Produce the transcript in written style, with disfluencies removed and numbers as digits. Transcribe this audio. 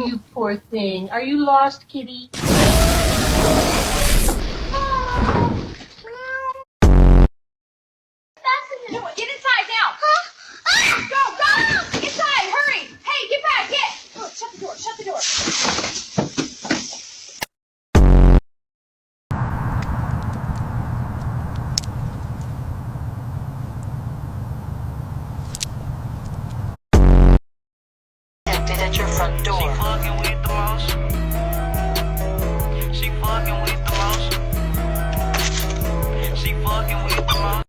you poor thing. Are you lost, kitty? Get inside now! Huh? Go! Inside! Hurry! Hey, get back! Get! Oh, shut the door! Shut the door! At your front door. She fucking with the most. She fucking with the most. She fucking with the most.